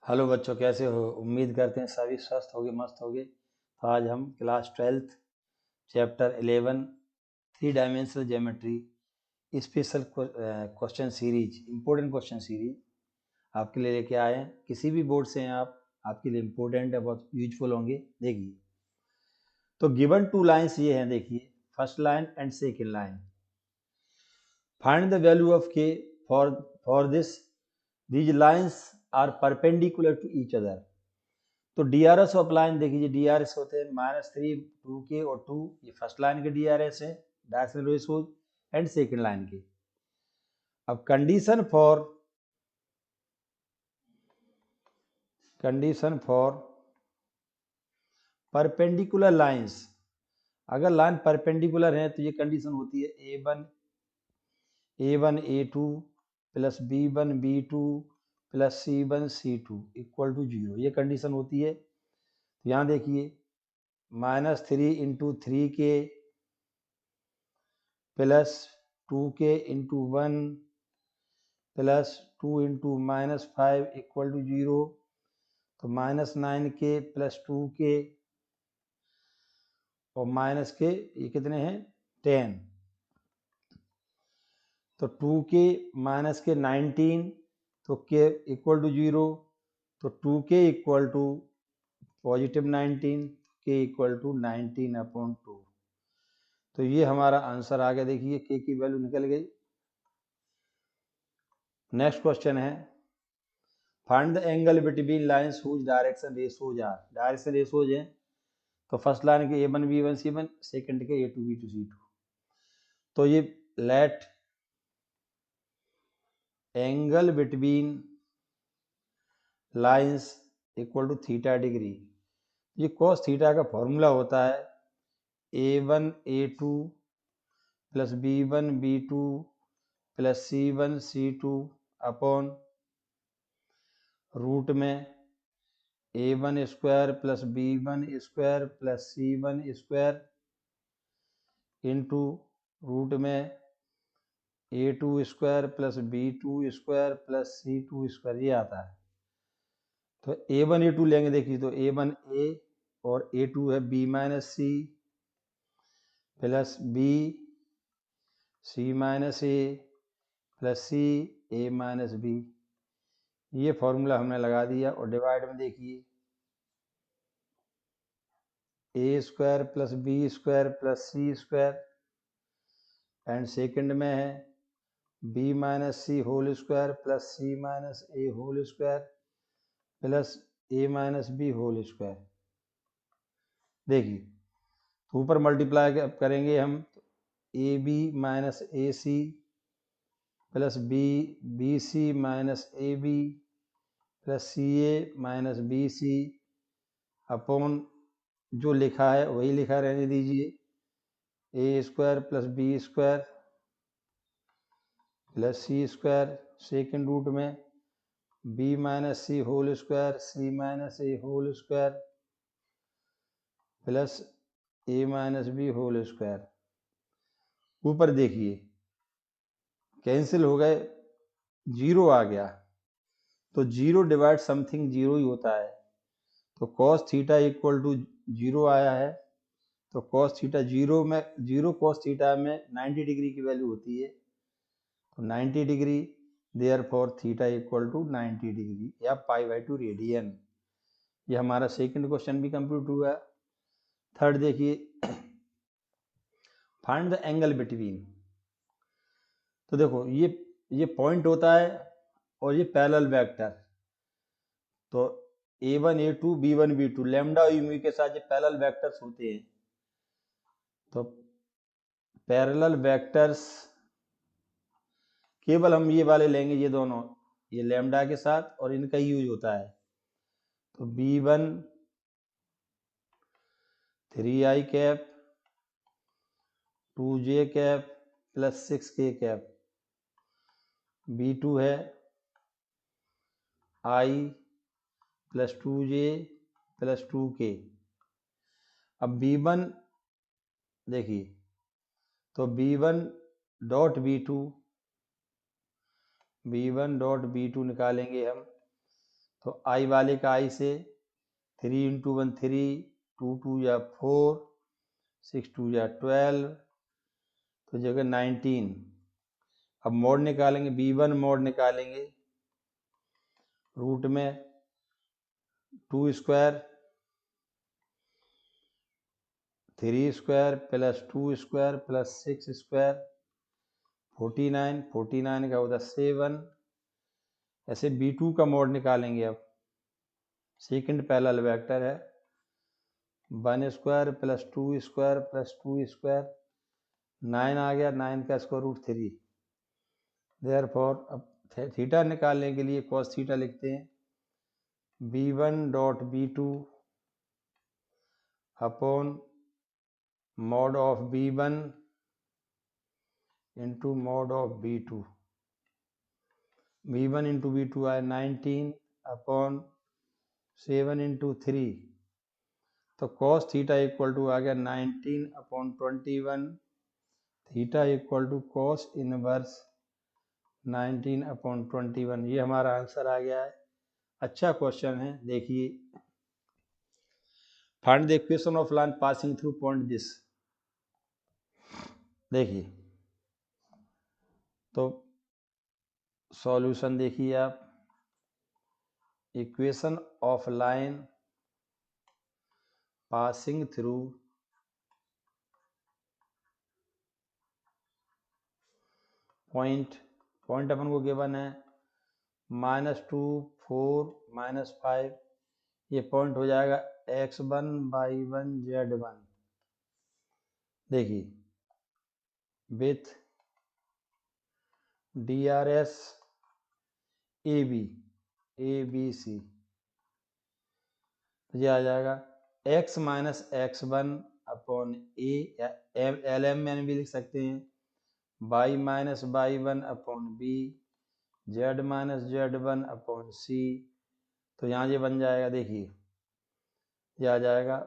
Hello बच्चों, कैसे हो? उम्मीद करते हैं सभी स्वस्थ होगे, मस्त होगे। तो आज हम class 12th chapter 11 three dimensional geometry special question series, important question series आपके लिए लेके आए हैं। किसी भी बोर्ड से हैं आप, आपके लिए इम्पोर्टेंट है, बहुत यूजफुल होंगे। देखिए, तो गिवन टू लाइन्स ये हैं, देखिए, first line and second line. Find the value of K for this these lines are perpendicular to each other. तो डीआरएस ऑफ लाइन देखिए, डीआरएस होते हैं -3 2 के और 2, ये फर्स्ट लाइन के डीआरएस है, directional ratios, and second line के। अब कंडीशन फॉर परपेंडिकुलर लाइंस, अगर लाइन परपेंडिकुलर है तो ये कंडीशन होती है a1 a2 plus b1 b2 plus c1 c2 equal to 0, ये कंडीशन होती है। तो यहाँ देखिए, -3 into 3k plus 2k into 1 plus 2 into -5 equal to 0। तो -9k प्लस 2k और माइनस के ये कितने हैं 10। तो 2k माइनस के 19, तो k इक्वल टू 0। तो 2k equal to positive 19, k equal to 19/2। तो ये हमारा आंसर आ गया। देखिए, k की वैल्यू निकल गई। नेक्स्ट क्वेश्चन है, find the angle between lines whose direction ratios are. Direction ratios हैं, तो फर्स्ट लाइन के a1 b1 c1, सेकंड के a2 b2 c2। तो ये let angle between lines equal to theta degree. ये cos थीटा का formula होता है a1 a2 plus b1 b2 plus c1 c2 upon root में a1 square plus b1 square plus c1 square into root में a2 square plus b2 square plus c2 square, ये आता है। तो a1 a2 लेंगे, देखिए, तो a1 a और a2 है b minus C plus b c minus A plus C a minus B. ये फॉर्मूला हमने लगा दिया। और डिवाइड में देखिए, a square plus B square plus C square, and second में है b minus C whole square plus C minus A whole square plus a minus B whole square. देखिए, तो ऊपर मल्टीप्लाई करेंगे हम, A B minus A C plus B C minus A B plus C A minus B C upon जो लिखा है वही लिखा रहने दीजिए, A square plus B square plus C square, second root में b minus C whole square C minus A whole square plus a minus B whole square. ऊपर देखिए, कैंसिल हो गए, जीरो आ गया। तो जीरो डिवाइड समथिंग जीरो ही होता है। तो cos theta equal to zero आया है। तो cos theta zero cos theta में 90 डिग्री की वैल्यू होती है। तो 90 degree, therefore theta equal to 90 degree या π/2 रेडियन। ये हमारा सेकंड क्वेश्चन भी कंप्लीट हुआ। थर्ड देखिए, फाइंड द एंगल बिटवीन। तो देखो, ये पॉइंट होता है और ये पैरेलल वेक्टर। तो a1 a2 b1 b2 lambda और म्यू के साथ ये पैरेलल वेक्टर्स होते हैं। तो पैरेलल वेक्टर्स केवल हम ये वाले लेंगे, ये दोनों, ये लैम्डा के साथ, और इनका यूज होता है। तो b1 3i cap 2j cap plus 6k cap, b2 है i plus 2j plus 2k। अब b1 देखिए, तो b1 डॉट b2 निकालेंगे हम। तो आई वाले का आई से 3 इंटू 1 3, 2 2 या 4, 6 2 या 12, तो जगह 19। अब मोड निकालेंगे, b1 मोड निकालेंगे, रूट में 2 square 3 square plus 2 square plus 6 square 49, 49 का होता 7। ऐसे b2 का मोड निकालेंगे। अब सेकंड पैरेलल वेक्टर है 1 square plus 2 square plus 2 square 9 आ गया, 9 का स्क्वायर रूट 3। देयरफॉर अब थीटा निकालने के लिए cos थीटा लिखते हैं b1 dot b2 upon mod of b1 into mod of b2। b1 into b2 आया 19 अपॉन 7 इंटू 3, तो cos थीटा इक्वल टू आ गया 19 upon 21, theta equal to cos inverse 19 upon 21। ये हमारा आंसर आ गया है। अच्छा क्वेश्चन है। देखिए, find the equation of line passing through point this. देखिए, तो सॉल्यूशन देखिए आप, equation of line passing through point अपन को गिवन है -2 4 -5, ये पॉइंट हो जाएगा x1 y1 z1। देखिए, विथ DRS ABC, तो ये आ जाएगा x माइनस x1 अपॉन ए, या LM में भी लिख सकते हैं, y minus y1 upon b, z minus z1 upon c। तो यहाँ ये बन जाएगा, देखिए ये आ जाएगा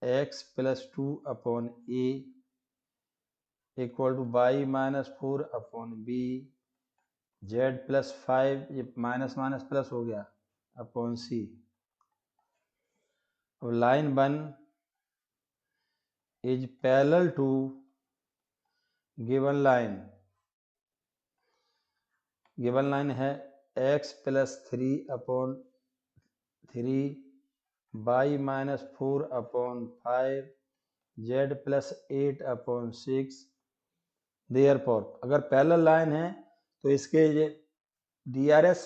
x plus 2 upon A equal to y minus 4 upon b, z plus 5, ये माइनस माइनस प्लस हो गया, अपॉन c। अब line 1 is parallel to given line. Given line है x plus 3 upon 3, y minus 4 upon 5, z plus 8 upon 6। Therefore अगर parallel line है तो इसके ये DRS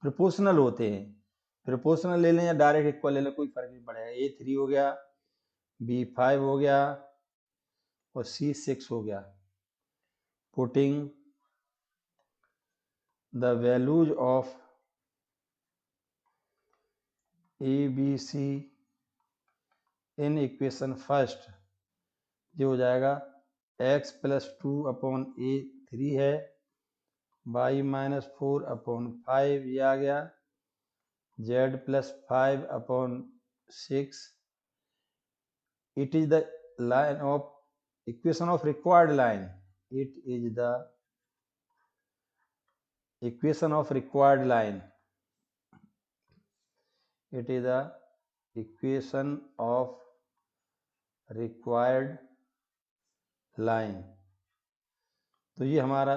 प्रोपोर्शनल होते हैं। प्रोपोर्शनल ले लें या डायरेक्ट इक्वल ले लें, कोई फर्क नहीं पड़ेगा। A 3 हो गया, B 5 हो गया और C 6 हो गया। Putting the values of ABC in equation first, जो हो जाएगा x प्लस 2 अपॉन ए 3 है, y माइनस 4 अपॉन 5 ये आ गया, z plus 5 upon 6। It is the line of equation of required line. It is the equation of required line. It is the equation of required line. तो ये हमारा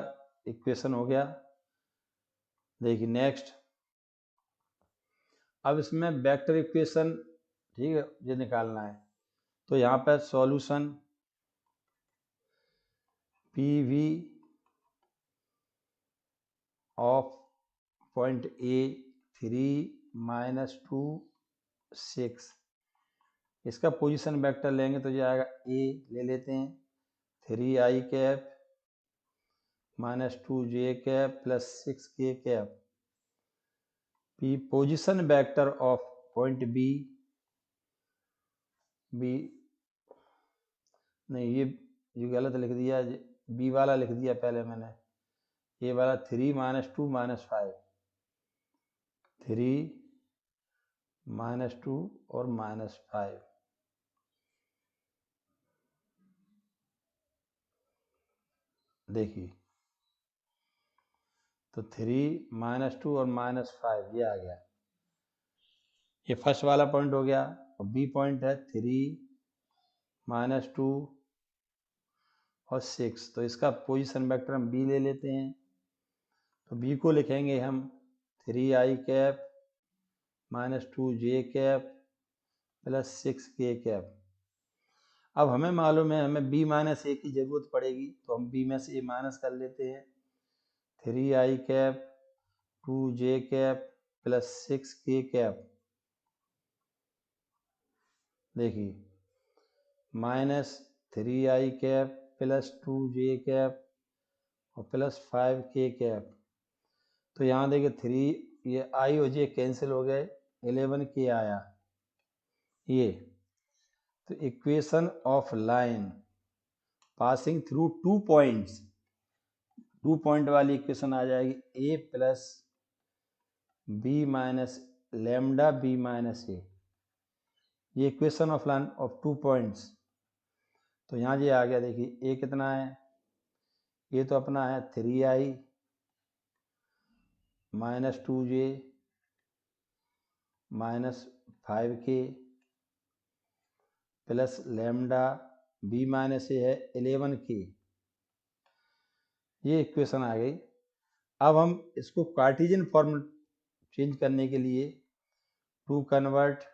equation हो गया। देखिए next, अब इसमें वेक्टर इक्वेशन, ठीक है, ये निकालना है। तो यहाँ पर solution PV of point A 3 -2 6, इसका पोजीशन वेक्टर लेंगे तो ये आएगा A ले लेते हैं 3i cap -2j cap plus 6k cap. P position vector of point B नहीं, ये गलत लिख दिया, B वाला लिख दिया पहले मैंने, ये वाला 3 -2 -5, 3 -2 और -5। देखिए तो 3 -2 और -5 ये आ गया। ये फर्स्ट वाला पॉइंट हो गया। और बी पॉइंट है 3 -2 और 6। तो इसका पोजीशन वेक्टर हम बी ले लेते हैं। तो बी को लिखेंगे हम 3i cap -2j cap plus 6k cap. अब हमें मालूम है हमें b - a की ज़रूरत पड़ेगी, तो हम b में से a माइनस कर लेते हैं। 3i cap 2j cap plus 6k cap. देखिए -3i cap plus 2j cap और प्लस 5k कैप। तो यहाँ देखिए 3 ये i और j कैंसिल हो गए, 11k आया ये। तो equation of line passing through 2 points, 2 point वाली इक्वेशन आ जाएगी a plus b minus lambda b minus a। ये equation of line of 2 points. तो यहाँ ये आ गया। देखिए a कितना है, ये तो अपना है 3i -2j -5k plus lambda b minus A है 11k। ये इक्वेशन आ गई। अब हम इसको कार्टेशियन फॉर्म चेंज करने के लिए to convert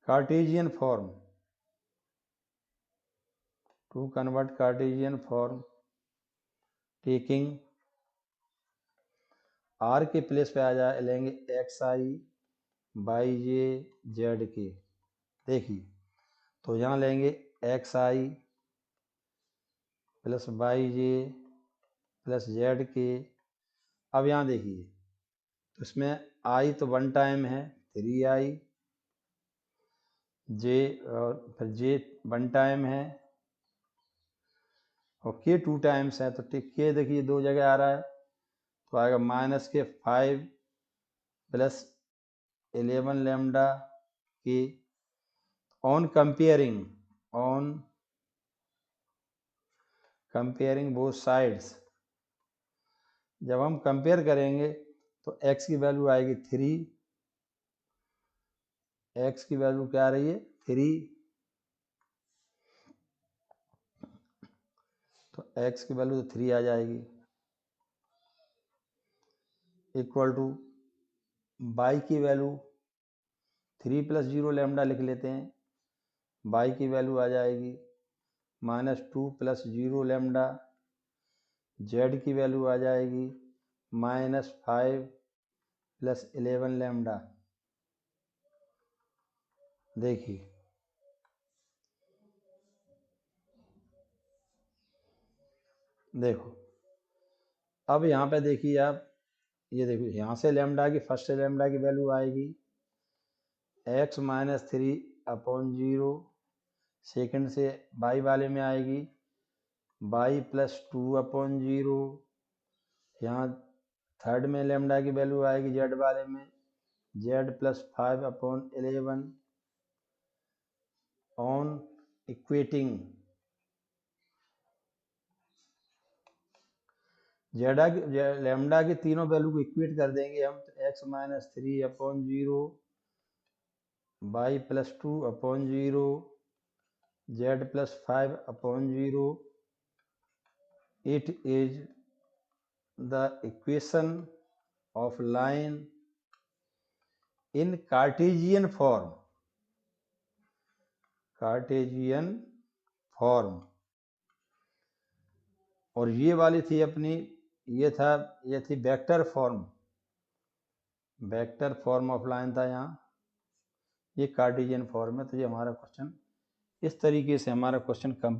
Cartesian form, taking r के प्लेस पे आ जाए लेंगे xi yj zk। देखिए तो यहाँ लेंगे xi plus yj plus zk। अब यहाँ देखिए तो इसमें i तो 1 टाइम है 3i, j और फिर j 1 टाइम है और k 2 टाइम्स है। तो k देखिए 2 जगह आ रहा है, तो आएगा -5 plus 11 lambda k। On comparing both sides, जब हम कंपेयर करेंगे तो x की वैल्यू आएगी 3, x की वैल्यू क्या आ रही है 3, तो x की वैल्यू तो 3 आ जाएगी, इक्वल टू y की वैल्यू 3 + 0 लैम्डा लिख लेते हैं। y की वैल्यू आ जाएगी -2 + 0 लैम्डा। z की वैल्यू आ जाएगी -5 + 11 लैम्डा। देखिए देखो अब यहाँ पे देखिए आप, ये देखो यहाँ से लैम्डा की फर्स्ट लैम्डा की वैल्यू आएगी x - 3/0, सेकंड से y वाले में आएगी y + 2/0। यहाँ थर्ड में लैम्डा की वैल्यू आएगी z वाले में z + 5/11। ऑन इक्वेटिंग लैम्डा की तीनों वैल्यू को इक्वेट कर देंगे हम, तो x - 3/0 y + 2/0 z + 5/0। It is the equation of line in Cartesian form, और ये वाली थी अपनी, ये थी वेक्टर फॉर्म ऑफ लाइन था। यहाँ ये कार्टेशियन फॉर्म है। तो ये हमारा क्वेश्चन इस तरीके से हमारा क्वेश्चन कम